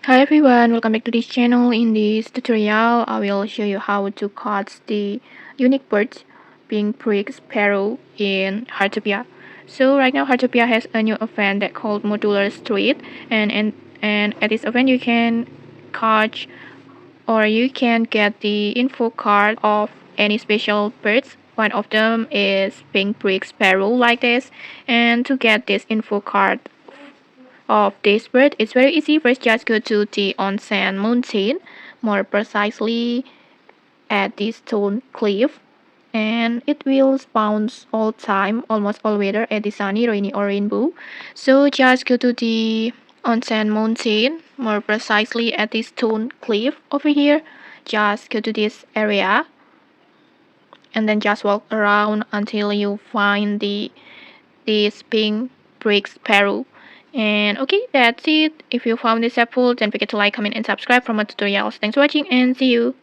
Hi everyone, welcome back to this channel. In this tutorial, I will show you how to catch the unique bird, Pink Brick Sparrow in Heartopia. So right now Heartopia has a new event that called Modular Street, and at this event you can catch or you can get the info card of any special birds. One of them is Pink Brick Sparrow like this, and to get this info card of this bird, it's very easy. First, just go to the Onsen Mountain, more precisely at the Stone Cliff, and it will spawn all time, almost all weather at the sunny, rainy, or rainbow. So just go to the Onsen Mountain, more precisely at the Stone Cliff over here. Just go to this area, and then just walk around until you find this pink brick sparrow. And okay, that's it. If you found this helpful, don't forget to like, comment, and subscribe for more tutorials. Thanks for watching, and see you.